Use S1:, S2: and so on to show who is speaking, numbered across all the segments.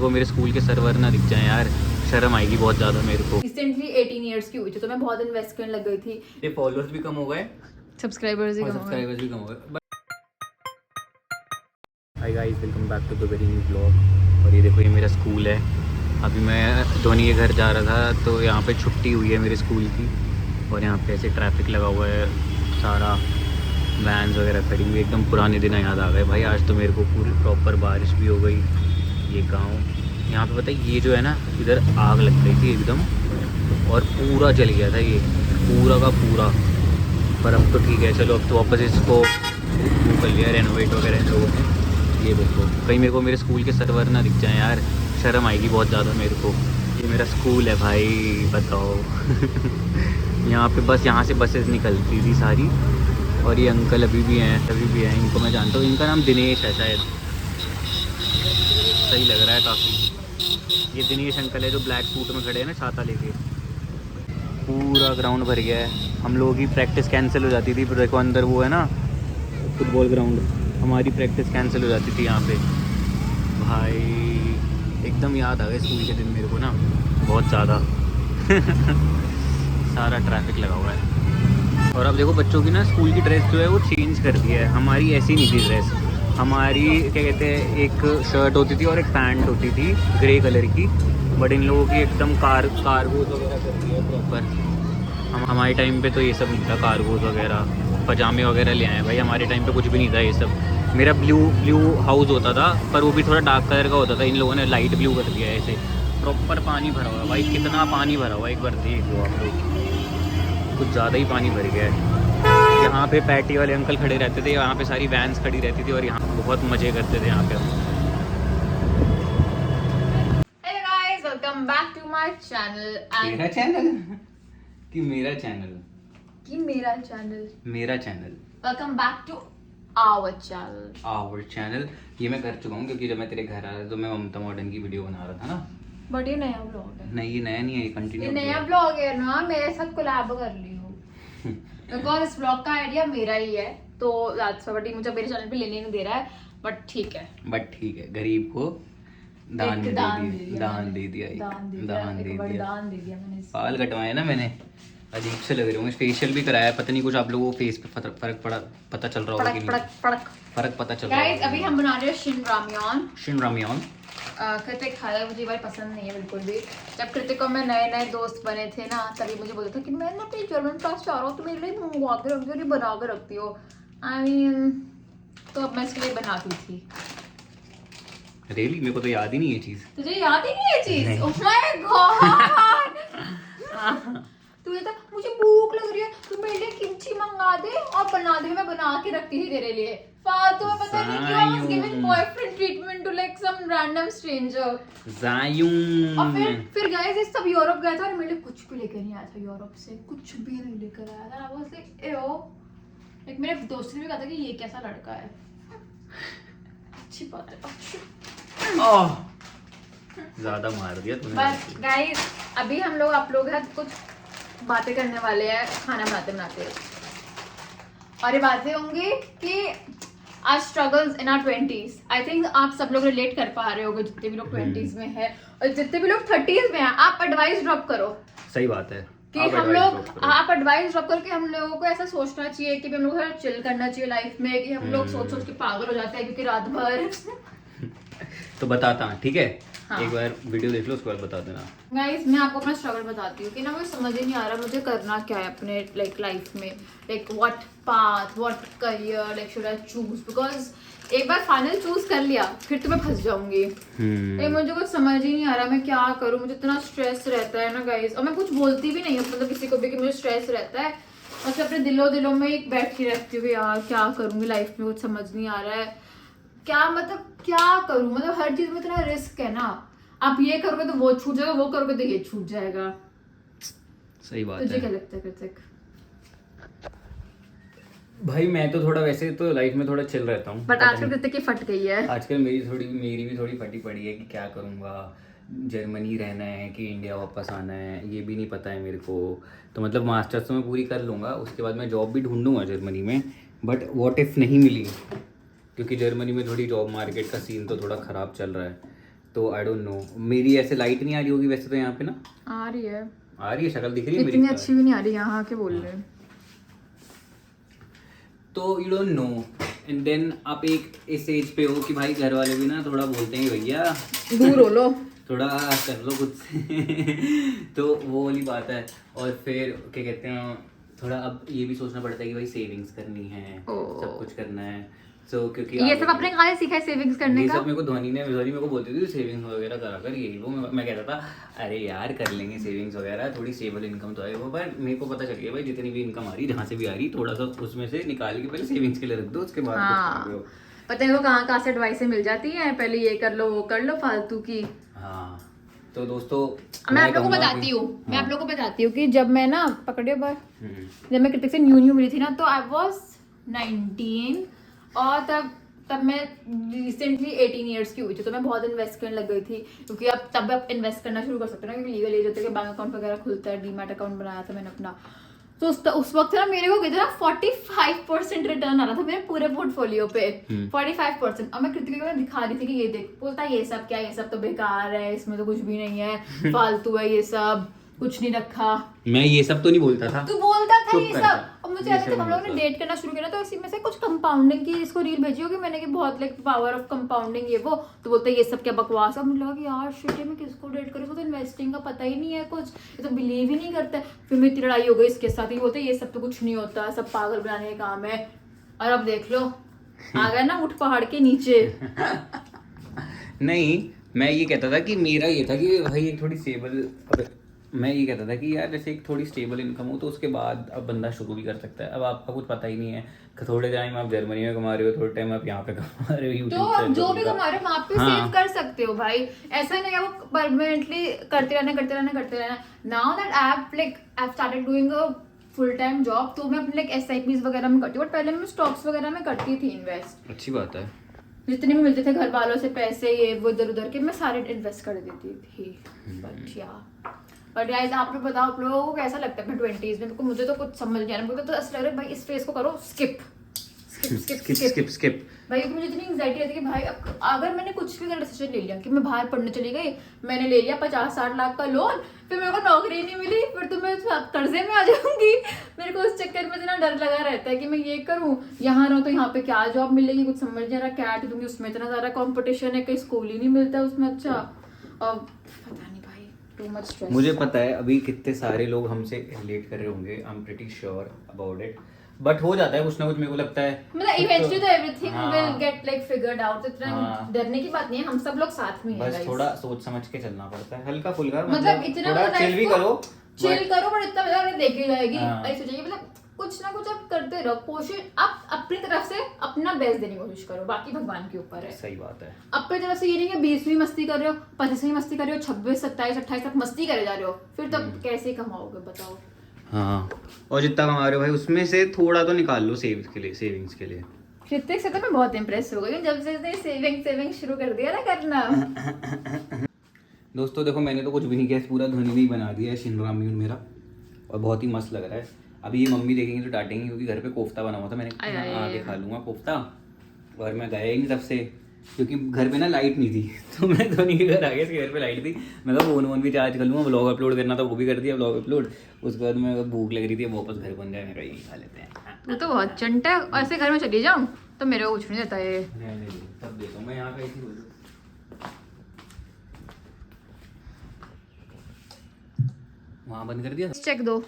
S1: वो मेरे स्कूल के सर्वर ना दिख जाए यार, शर्म आएगी बहुत ज़्यादा मेरे को।
S2: रिसेंटली 18 इयर्स की हुई थी तो मैं बहुत इन्वेस्ट करने लग गई थी।
S1: ये फॉलोअर्स भी कम हो गए,
S2: सब्सक्राइबर्स ही कम हो गए।
S1: सब्सक्राइबर्स भी कम हो गए। Hi guys, welcome back to the very new blog. और ये देखो, ये मेरा स्कूल है। अभी मैं धोनी के घर जा रहा था तो यहाँ पे छुट्टी हुई है मेरे स्कूल की, और यहाँ पे ऐसे ट्रैफिक लगा हुआ है, सारा वैन्स वगैरह खड़ी हुई। एकदम पुराने दिन याद आ गए भाई। आज तो मेरे को पूरी प्रॉपर बारिश भी हो गई। ये गाँव यहाँ पे पता है, ये जो है ना, इधर आग लग गई थी एकदम, और पूरा जल गया था ये पूरा का पूरा। पर अब तो ठीक है, चलो अब तो वापस इसको वो कर लिया, रेनोवेट वगैरह इन लोगों ने। ये देखो, कहीं मेरे को मेरे स्कूल के सर्वर ना दिख जाए यार, शर्म आएगी बहुत ज़्यादा मेरे को। ये मेरा स्कूल है भाई, बताओ। यहाँ पे बस यहाँ से बसेस निकलती थी सारी, और ये अंकल अभी भी हैं, इनको मैं जानता हूँ। इनका नाम दिनेश है शायद, सही लग रहा है काफ़ी। ये दिनेश अंकल है जो ब्लैक सूट में खड़े हैं ना, छाता लेके। पूरा ग्राउंड भर गया है। हम लोगों की प्रैक्टिस कैंसिल हो जाती थी, फिर देखो अंदर वो है ना फुटबॉल ग्राउंड, हमारी प्रैक्टिस कैंसिल हो जाती थी यहाँ पे। भाई एकदम याद आ गए स्कूल के दिन मेरे को ना, बहुत ज़्यादा। सारा ट्रैफिक लगा हुआ है। और अब देखो, बच्चों की ना स्कूल की ड्रेस जो है वो चेंज कर दी है। हमारी ऐसी नहीं थी ड्रेस। हमारी क्या कहते हैं, एक शर्ट होती थी और एक पैंट होती थी ग्रे कलर की। बट इन लोगों की एकदम कार्गोज वगैरह कर दी है प्रॉपर। हमारे टाइम पे तो ये सब नहीं था, कार्गोज वगैरह, पजामे वगैरह ले आए भाई। हमारे टाइम पे कुछ भी नहीं था ये सब। मेरा ब्लू हाउस होता था, पर वो भी थोड़ा डार्क कलर का होता था। इन लोगों ने लाइट ब्लू कर दिया है ऐसे। प्रॉपर पानी भरा हुआ है भाई, कितना पानी भरा हुआ है एक बार देख लो आप लोग, कुछ ज़्यादा ही पानी भर गया है। यहाँ पे पैटी वाले अंकल खड़े रहते थे, यहाँ पे सारी वैन्स खड़ी रहती थी, और यहाँ बहुत मज़े करते थे यहाँ पे हम।
S2: Hey guys, welcome back to my channel and
S1: मेरा चैनल कि मेरा चैनल?
S2: कि मेरा चैनल।
S1: मेरा channel.
S2: Welcome back to our channel.
S1: Our channel. ये मैं कर चुका हूँ, क्योंकि जब मैं तेरे घर आया तो मैं ममता मॉडर्न की वीडियो बना रहा था ना।
S2: बट ये नया ब्लॉग है।
S1: नहीं, ये नया नहीं है, ये
S2: ये
S1: कंटिन्यू।
S2: नया ब्लॉग है ना, मेरे साथ कोलैब कर ली हूँ। बिकॉज इस ब्लॉग का आइडिया मेरा ही है, तो बट मुझे मेरे चैनल पे लेने नहीं दे रहा है। बट ठीक है,
S1: गरीब को दान दे
S2: दान
S1: दिया
S2: दान दे दिया मैंने।
S1: बाल कटवाए ना मैंने, अजीब से लग रहे होंगे। फेशियल भी कराया, पता नहीं कुछ आप लोगों को फेस पे फर्क पता चल रहा होगा कि नहीं? फर्क पता चल रहा
S2: गाइस, अभी हम बना रहे हैं शिन रामियन। कृतिक खाया, मुझे भाई पसंद नहीं है बिल्कुल भी। जब कृतिक और मैं नए नए दोस्त बने थे ना, तभी मुझे बोलता था कि मैं ना अपनी जर्मन क्लास जा रहा हूँ, तो मेरे लिए मंगवा के रखती हो, नहीं बना के रखती हो। आई मीन, तो अब मैं इसके लिए बनाती थी।
S1: रियली? मेरे को तो याद ही नहीं ये चीज़।
S2: तुझे याद ही नहीं है चीज? Oh my God. तू कहता मुझे भूख लग रही है, तू मेरे लिए किमची मंगा दे और बना दे, मैं बना के रखती थी तेरे लिए। फालतू में पता नहीं क्यों I was giving boyfriend treatment to like some random stranger. और फिर गाइस, ये सब यूरोप गया था और मेरे लिए कुछ भी लेकर नहीं आया था यूरोप से, कुछ भी नहीं लेकर आया था। I was like AO, like मेरे दोस्त ने भी कहा था कि ये कैसा लड़का है। अच्छी बात है।
S1: ज्यादा मार दिया तूने।
S2: बस गाइस, अभी हम लोग आप लोग हैं कुछ बातें करने वाले हैं खाना बनाते। और ये बातें होंगी कि आज struggles in our 20s। I think आप सब लोग रिलेट कर पा रहे होंगे, जितने भी लोग 20s में है और जितने भी लोग 30s में हैं। आप एडवाइस ड्रॉप करो।
S1: सही बात है
S2: कि हम लोग, आप एडवाइस ड्रॉप करो कि हम लोगों को ऐसा सोचना चाहिए कि हम लोग थोड़ा चिल करना चाहिए लाइफ में, कि हम लोग सोच के पागल हो जाते हैं क्योंकि रात भर।
S1: तो बताता हूँ, ठीक है?
S2: हाँ।
S1: एक बार वीडियो देख लो, उसके बाद बता देना।
S2: गाइस, मैं आपको अपना स्ट्रगल बताती हूँ कि ना मुझे समझ ही नहीं आ रहा मुझे करना क्या है अपने लाइफ में। Like what path, what career, like should I choose. Because एक बार फाइनल चूज कर लिया फिर तो मैं फंस जाऊंगी। मुझे कुछ समझ ही नहीं आ रहा मैं क्या करूँ। मुझे इतना स्ट्रेस रहता है ना गाइस, और मैं कुछ बोलती भी नहीं हूँ मतलब किसी को भी कि मुझे स्ट्रेस रहता है। और अपने दिलों में एक बैठी रहती हूँ यार क्या करूँगी लाइफ में, कुछ समझ नहीं आ रहा है क्या करूँ। मतलब हर चीज में इतना रिस्क है ना, आप ये करोगे तो वो छूट जाएगा, वो करोगे तो ये छूट जाएगा।
S1: सही बात है।
S2: तुझे क्या लगता है कृतिक?
S1: भाई मैं तो थोड़ा वैसे तो लाइफ में थोड़ा चिल रहता हूँ,
S2: बट आजकल कृतिक की फट गई है।
S1: आजकल मेरी भी थोड़ी फटी पड़ी है कि क्या करूँगा, जर्मनी रहना है कि इंडिया वापस आना है, ये भी नहीं पता है मेरे को। तो मतलब मास्टर्स तो मैं पूरी कर लूँगा, उसके बाद मैं जॉब भी ढूंढूंगा जर्मनी में। बट व्हाट इफ़ नहीं मिली, क्योंकि जर्मनी में थोड़ी जॉब मार्केट का सीन तो थोड़ा ख़राब चल रहा है। तो आई डोंट नो, मेरी ऐसे लाइट नहीं आ रही होगी वैसे तो यहाँ पे ना,
S2: आ रही है,
S1: आ रही है, शक्ल दिख रही है
S2: इतनी
S1: मेरी?
S2: अच्छी भी नहीं आ रही, यहाँ आके बोल रहे हैं।
S1: तो you don't know, and then आप एक इस एज पे हो कि भाई घर वाले भी ना थोड़ा बोलते हैं भैया
S2: दूर हो लो,
S1: थोड़ा कर लो खुद से तो वो वाली बात है। और फिर क्या कहते हैं, थोड़ा अब ये भी सोचना पड़ता है कि भाई सेविंग्स करनी है, सब कुछ करना है। सो क्योंकि
S2: ये सब अपने कहाँ से सीखा है सेविंग्स करने
S1: ये
S2: का?
S1: सब मेरे को धोनी मेरे को बोलती थी सेविंग्स वगैरह करा कर, ये वो मैं कहता था अरे यार कर लेंगे सेविंग्स वगैरह, थोड़ी स्टेबल इनकम तो है वो। पर मेरे को पता चल गया भाई जितनी भी इनकम आ रही जहाँ से भी आ रही थोड़ा सा उसमें से निकाल के पहले सेविंग्स के लिए रख दो, उसके बाद कुछ कर लो।
S2: पता है वो कहाँ से एडवाइस मिल जाती है, पहले ये कर लो वो कर लो फालतू की।
S1: हाँ तो दोस्तों
S2: मैं आप लोगों को बताती हूँ, मैं आप लोगों को बताती हूँ कि जब मैं ना पकड़ियो बार, जब मैं कृतिक से न्यू मिली थी ना, तो आई वॉज 19 और तब मैं रिसेंटली 18 ईयर्स की हुई थी, तो मैं बहुत इन्वेस्ट करने लग गई थी, क्योंकि अब तब आप इन्वेस्ट करना शुरू कर सकते हो ना, क्योंकि लीगल एज होता है कि बैंक अकाउंट वगैरह खुलता है, डीमैट अकाउंट बनाया था मैंने अपना। तो उस वक्त ना मेरे को कितना 45% रिटर्न आ रहा था मेरे पूरे पोर्टफोलियो पे, 45%। और मैं कृतिका को दिखा रही थी कि ये देख, बोलता ये सब क्या, ये सब तो बेकार है, इसमें तो कुछ भी नहीं है, फालतू है ये सब, कुछ नहीं रखा।
S1: मैं ये सब तो नहीं बोलता था,
S2: तू बोलता था ये
S1: करता।
S2: सब। और मुझे ऐसा, जब हम लोगों ने डेट करना शुरू किया तो इसी में से कुछ कंपाउंडिंग की इसको रील भेजी होगी मैंने कि बहुत लाइक पावर ऑफ कंपाउंडिंग ये वो, तो बोलते ये सब क्या बकवास है। मुझे लगा कि यार शिट, मैं किसको डेट करूँ, इसको तो इन्वेस्टिंग का पता ही नहीं है कुछ, ये तो बिलीव ही नहीं करते। फिर मेरी इतनी लड़ाई हो गई इसके साथ, ही बोलते ये सब तो कुछ नहीं होता, सब पागल बनाने का काम है। और अब देख लो आ गया ना उठ पहाड़ के नीचे।
S1: नहीं मैं ये कहता था कि मेरा ये था कि भाई एक थोड़ी स्टेबल, मैं ये कहता था कि यार जैसे एक थोड़ी स्टेबल इनकम हो तो उसके बाद अब बंदा शुरू भी कर सकता है। अब आपका कुछ पता ही नहीं है, थोड़े टाइम आप जर्मनी में कमा रहे हो, थोड़े टाइम आप यहाँ पे कमा रहे हो,
S2: तो आप जो भी कमा रहे हो वहाँ पे सेव कर सकते हो भाई, ऐसा नहीं है वो परमानेंटली करते रहना। Now that I have like I have started doing a full time job, तो मैं अपने लाइक SIPs वगैरह में करती हूँ, बट पहले मैं स्टॉक्स वगैरह में करती थी इन्वेस्ट।
S1: अच्छी बात है।
S2: जितने भी मिलते थे घर वालों से पैसे ये वो इधर उधर के मैं सारे इन्वेस्ट कर देती थी। बट यार आप लोग बताओ, आप लोगों को कैसा लगता है अपने 20s में? मुझे तो कुछ समझ नहीं आ रहा, मुझे तो ऐसा लग रहा है भाई इस फेज को करो स्किप भाई, मुझे इतनी एंग्जाइटी रहती है कि भाई अगर मैंने कुछ भी डिसीजन ले लिया कि मैं बाहर पढ़ने चली गई, मैंने ले लिया 50-60 लाख का लोन, फिर मेरे को नौकरी नहीं मिली, फिर तो मैं कर्जे में आ जाऊंगी। मेरे को उस चक्कर में इतना डर लगा रहता है कि मैं ये करूँ, यहाँ रहूँ तो यहाँ पे क्या जॉब मिलेगी, कुछ समझ नहीं आ रहा, क्या दूंगी, उसमें इतना ज़्यादा कॉम्पिटिशन है, कहीं स्कूल ही नहीं मिलता उसमें अच्छा, और पता नहीं भाई टू मच स्ट्रेस।
S1: मुझे पता है अभी कितने सारे लोग हमसे रिलेट कर रहे होंगे, I am pretty sure about it, but हो जाता है कुछ ना कुछ, मेरे को लगता है
S2: मतलब इवेंचुअली तो everything will get like figured out, इतना डरने की बात नहीं है, हम सब लोग साथ में हैं
S1: बस
S2: गाइस।
S1: थोड़ा सोच समझ के चलना पड़ता है, हल्का फुल्का,
S2: मतलब इतना
S1: थोड़ा चिल भी करो,
S2: चिल करो, बट इतना मतलब देखी जाएगी, ऐसे सोचिए मतलब कुछ ना कुछ आप करते रहो, कोशिश आप अपनी तरफ से अपना बेस्ट देने की कोशिश करो, बाकी भगवान के ऊपर है।
S1: सही बात है।
S2: अपनी तरफ से ये नहीं कि 20वीं मस्ती कर रहे हो, 25वीं मस्ती कर रहे हो, 26, 27, 28 तक मस्ती करे जा रहे हो, फिर तब कैसे कमाओगे बताओ?
S1: हाँ, और जितना कमा रहे हो भाई उसमें से थोड़ा तो निकाल लो सेविंग्स के लिए।
S2: ऋतिक से तो मैं बहुत इम्प्रेस हो गई जब से इसने सेविंग शुरू कर दिया ना करना।
S1: दोस्तों देखो मैंने तो कुछ भी नहीं किया, पूरा ध्वनि नहीं बना दिया है शिनराम मेरा, और बहुत ही मस्त लग रहा है। अभी ये मम्मी देखेंगी तो डांटेंगी क्योंकि घर पे कोफ्ता बना हुआ था, मैंने आगे खा लूंगा कोफ्ता, और मैं गया ही नहीं तब से क्योंकि घर पे ना लाइट नहीं थी तो मैं धोनी के घर आ गया, इसके घर पे लाइट थी, मैं कहा फोन भी चार्ज कर लूँगा, व्लॉग अपलोड करना था वो भी कर दिया व्लॉग अपलोड, उसके बाद मैं भूख लग रही थी, वापस घर बन जाए मेरा, यही खा लेते हैं।
S2: तू तो बहुत चंटा है, ऐसे घर में चली जाऊँ तो मेरे को कुछ नहीं देता ये।
S1: नहीं तब देखो मैं यहाँ का ऐसी बोलूँ, वहाँ बंद कर दिया,
S2: चेक दो,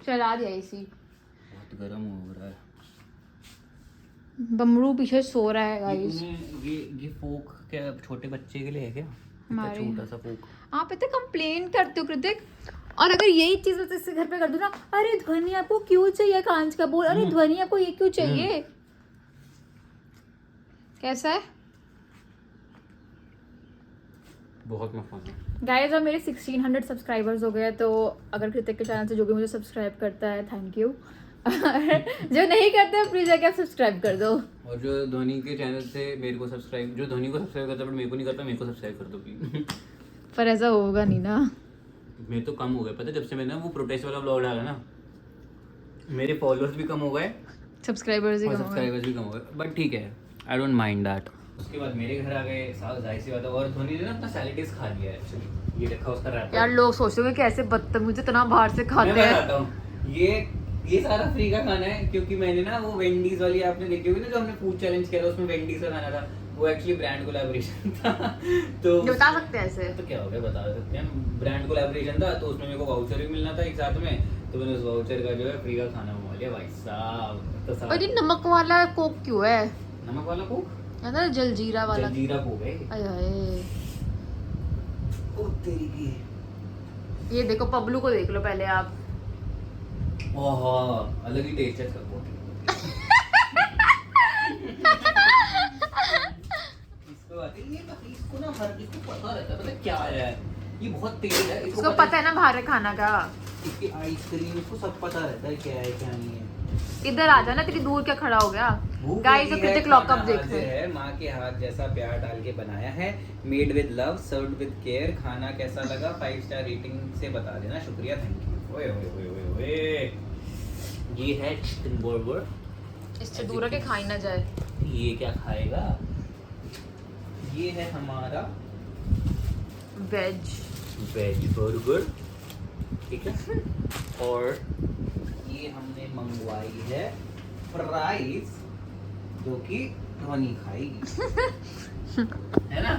S2: चला दिया इसी,
S1: बहुत गर्म हो रहा है।
S2: बमरू पीछे सो रहा है गाइस।
S1: ये फोक क्या छोटे बच्चे के लिए है क्या?
S2: हमारे
S1: छोटा सा फोक।
S2: आप इतने कंप्लेन करते हो कृतिक, और अगर यही चीज मैं इससे घर पे कर दूं ना, अरे ध्वनि आपको क्यों चाहिए कांच का बोल, अरे ध्वनि आपको ये क्यों चाहिए, कैसा है?
S1: बहुत मफान है
S2: गाइस। अब मेरे 1600 सब्सक्राइबर्स हो गए, तो अगर कृतिक के चैनल से जो भी मुझे सब्सक्राइब करता है थैंक यू, जो नहीं करते प्लीज जाके आप सब्सक्राइब कर दो।
S1: और जो धोनी के चैनल से मेरे को सब्सक्राइब, जो धोनी को सब्सक्राइब करता है बट मेरे को नहीं करता, मेरे को सब्सक्राइब कर दो प्लीज।
S2: पर ऐसा होगा नहीं ना,
S1: मेरे तो कम हो गए, पता है जब से मैंने वो प्रोटेस्ट वाला व्लॉग डाला ना, मेरे फॉलोअर्स भी कम हो गए,
S2: सब्सक्राइबर्स
S1: भी कम हो गए, बट ठीक है, आई डोंट माइंड दैट। उसके बाद मेरे घर आ गए, जाहिर सी बात है। और धोनी ने ना अपना सैलेडिस खा लिया है एक्चुअली, ये देखा उसका रैपर।
S2: यार लोग सोचोगे कैसे बदतमीज इतना बाहर से खाते
S1: मैं
S2: हैं।
S1: बताता हूँ, ये सारा फ्री का खाना है, क्योंकि मैंने ना वो वेंडीज वाली आपने देखी होगी ना, जो हमने फूड चैलेंज किया था, उसमें वेंडीज का खाना था, वो एक्चुअली ब्रांड कोलैबोरेशन था। तो
S2: ये बता सकते हैं ऐसे?
S1: तो क्या हो गया, बता सकते हैं, ब्रांड कोलैबोरेशन था, तो उसमें मेरे को वाउचर भी मिलना था एक साथ में, तो मैंने उस वाउचर का जो है फ्री का खाना मंगवा लिया भाई साहब। तो
S2: और ये नमक वाला कोक क्यों है?
S1: नमक वाला कोक,
S2: है ना जलजीरा वाला।
S1: जलजीरा कोक है।
S2: आय हाय,
S1: ओ तेरी की,
S2: ये देखो पबलू को देख लो पहले आप।
S1: ओहो, अलग ही टेस्ट है इसका कोक। इसको आती है, ये इसको ना हर किसी को पता रहता है, पता है क्या है, ये बहुत तेज है,
S2: इसको पता है ना बाहर खाना का।
S1: इसकी आइसक्रीम, इसको सब पता रहता है क्या है क्या नहीं है।
S2: इधर आ जा ना, तेरी दूर क्या खड़ा हो गया। गाइस, तो कृतिक लॉकअप देख रहे हैं।
S1: है माँ के हाथ जैसा प्यार डाल के बनाया है, made with love, served with care. खाना कैसा लगा 5 स्टार रेटिंग से बता देना, शुक्रिया, थैंक यू। ओए ओए ओए ओए ओए, ये है चिकन बर्गर।
S2: इससे दूर के खाई ना जाए।
S1: ये क्या खाएगा, ये है हमारा वेज बर्गर, ठीक है। और ये हमने मंगवाई है फ्राइज, जो कि धोनी खाएगी। है ना,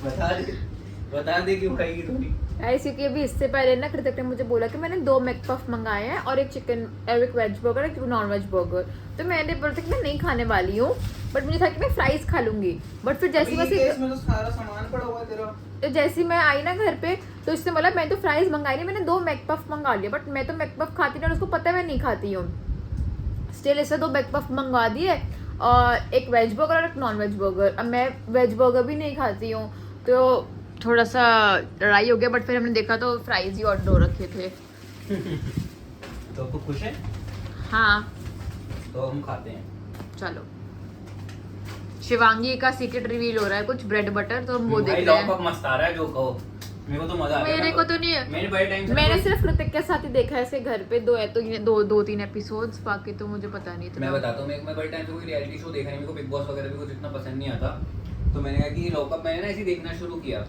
S1: बता दे क्यों खाएगी धोनी।
S2: ऐसे कि अभी इससे पहले ना कृतिक ने मुझे बोला कि मैंने 2 मैकपफ मंगाए हैं और एक चिकन, एक वेज बर्गर, एक नॉन वेज बर्गर। तो मैंने बोला था कि मैं नहीं खाने वाली हूँ, बट मुझे था कि मैं फ्राइज खा लूंगी। बट फिर जैसे
S1: इसमें तो सारा सामान पड़ा हुआ है तेरा।
S2: तो जैसे मैं आई ना घर पे, तो इससे बोला मैं तो फ्राइज मंगाई नहीं, मैंने 2 मैकपफ मंगा लिया। बट मैं तो मैकपफ खाती नहीं और उसको पता है मैं नहीं खाती हूँ। स्टिल इससे 2 मैकपफ मंगवा दिए और एक वेज बर्गर और एक नॉन वेज बर्गर। अब मैं वेज बर्गर भी नहीं खाती हूँ, तो थोड़ा सा लड़ाई हो गया। बट फिर हमने देखा तो फ्राइज ही ऑर्डर हो रखे थे।
S1: तो तू खुश है?
S2: हाँ,
S1: तो हम खाते हैं,
S2: चलो। शिवांगी का सीक्रेट रिवील हो रहा है, कुछ ब्रेड बटर, तो हम वो देख रहे हैं।
S1: मस्त आ रहा है, जो कहो। मेरे को तो मजा आ गया।
S2: मेरे को तो नहीं है,
S1: मैंने बड़े टाइम से
S2: मैंने सिर्फ कृतिक के साथ ही देखा है इसके घर पे। 2-3 एपिसोड्स, बाकी तो मुझे पता नहीं था।
S1: मैं बताता हूँ, मैं बड़े टाइम से कोई रियलिटी शो देखा नहीं, मेरे को बिग बॉस वगैरह भी कुछ इतना पसंद नहीं आता। तो मैंने कहा कि लॉकअप मैंने ना ऐसे देखना शुरू किया,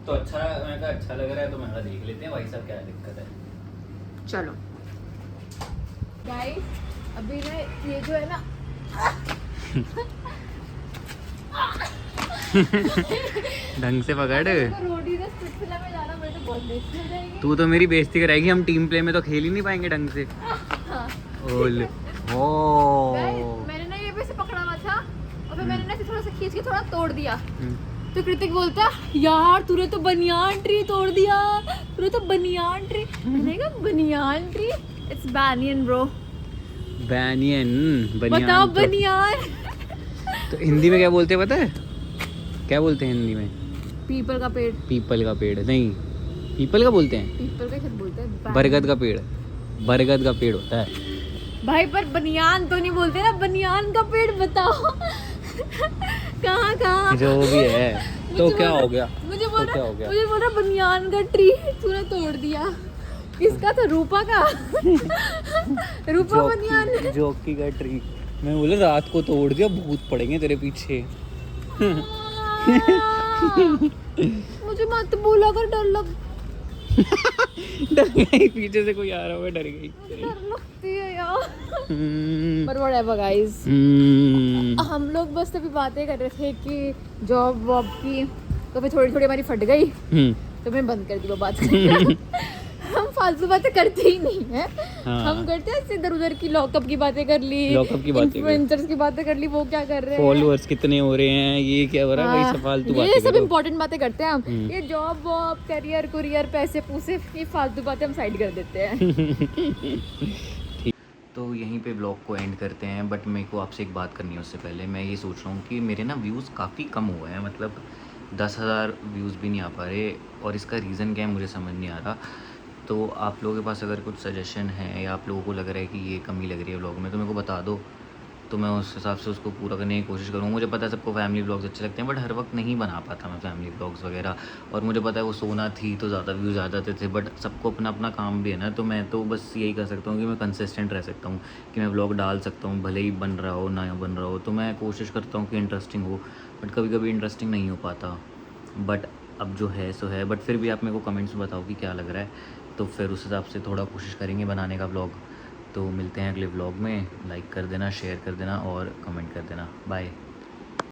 S1: तो अच्छा, मैंने कहा अच्छा लग रहा है, तो मैंने कहा देख लेते हैं भाई साहब, क्या दिक्कत है।
S2: चलो गाइस, अभी ना ये जो है ना
S1: ढंग से पकड़।
S2: रोटी ना स्पिट्सविला में जाना, मेरे तो बहुत बेइज्जती हो जाएगी।
S1: तू तो मेरी बेइज्जती कराएगी, हम टीम प्ले में तो खेल ही नहीं पाएंगे ढंग से। ओल
S2: गाइस, मैंने ना ये भी से पकड़ा हुआ था और फिर मैंने ना इसे थोड़ा सा खींच के थोड़ा तोड़ दिया। तो कृतिक बोलता यार तूने तो बनियान ट्री तोड़ दिया, तूने तो बनियान ट्री। मैंने कहा banyan tree, it's banyan bro.
S1: बनियान,
S2: बताओ बनियान।
S1: तो हिंदी में क्या बोलते हैं पता है? क्या बोलते हैं हिंदी में?
S2: पीपल का पेड़।
S1: पीपल का पेड़ नहीं, पीपल का बोलते हैं,
S2: पीपल का क्या बोलते हैं?
S1: बरगद का पेड़, बरगद का पेड़ होता है
S2: भाई। पर बनियान तो नहीं बोलते ना, बनियान का पेड़ बताओ। कहाँ
S1: जो भी है। तो क्या हो गया?
S2: मुझे बोल रहा बनियान का ट्री तूने तोड़ दिया। किसका था? रूपा का। रूपा बनियान,
S1: जॉकी का ट्री। मैं बोला रात को तोड़ दिया, भूत पड़ेंगे तेरे पीछे।
S2: मुझे मत बोला कर, डर लग
S1: डर गई, पीछे से कोई आ रहा होगा, डर गई।
S2: डर लगती है यार। पर व्हाटएवर गाइस, हम लोग बस अभी बातें कर रहे थे कि जॉब वॉब की, तो फिर थोड़ी थोड़ी हमारी फट गई, तो मैं बंद कर दी वो बात करना। हम फालतू बातें करते ही नहीं है। हाँ। हम करते हैं इधर उधर की, लॉकअप की बातें कर ली, इन्फ्लुएंसर्स की बातें कर ली, वो क्या कर रहे हैं,
S1: फॉलोअर्स कितने हो रहे हैं, ये क्या हो रहा है, वही फालतू बातें,
S2: ये सब इम्पोर्टेंट बातें करते हैं हम। ये जॉब वॉब, करियर कुरियर, पैसे पूसे, ये फालतू बातें हम साइड कर देते हैं।
S1: तो यहीं पे ब्लॉग को एंड करते हैं। बट मेरे को आपसे एक बात करनी है, उससे पहले मैं ये सोच रहा हूँ कि मेरे ना व्यूज़ काफ़ी कम हुए हैं, मतलब 10,000 व्यूज़ भी नहीं आ पा रहे, और इसका रीज़न क्या है मुझे समझ नहीं आ रहा। तो आप लोगों के पास अगर कुछ सजेशन है, या आप लोगों को लग रहा है कि ये कमी लग रही है व्लॉग में, तो मेरे को बता दो, तो मैं उस हिसाब से उसको पूरा करने की कोशिश करूँगा। मुझे पता है सबको फैमिली व्लॉग्स अच्छे लगते हैं, बट हर वक्त नहीं बना पाता मैं फैमिली व्लॉग्स वगैरह। और मुझे पता है वो सोना थी तो ज़्यादा व्यूज़ आ जाते थे, बट सबको अपना अपना काम भी है ना। तो मैं तो बस यही कर सकता हूँ कि मैं कंसिस्टेंट रह सकता हूँ, कि मैं व्लॉग डाल सकता हूँ, भले ही बन रहा हो ना बन रहा हो। तो मैं कोशिश करता हूँ कि इंटरेस्टिंग हो, बट कभी कभी इंटरेस्टिंग नहीं हो पाता। बट अब जो है सो है। बट फिर भी आप मेरे को कमेंट्स में बताओ कि क्या लग रहा है, तो फिर उस हिसाब से थोड़ा कोशिश करेंगे बनाने का व्लॉग। तो मिलते हैं अगले व्लॉग में। लाइक कर देना, शेयर कर देना और कमेंट कर देना। बाय।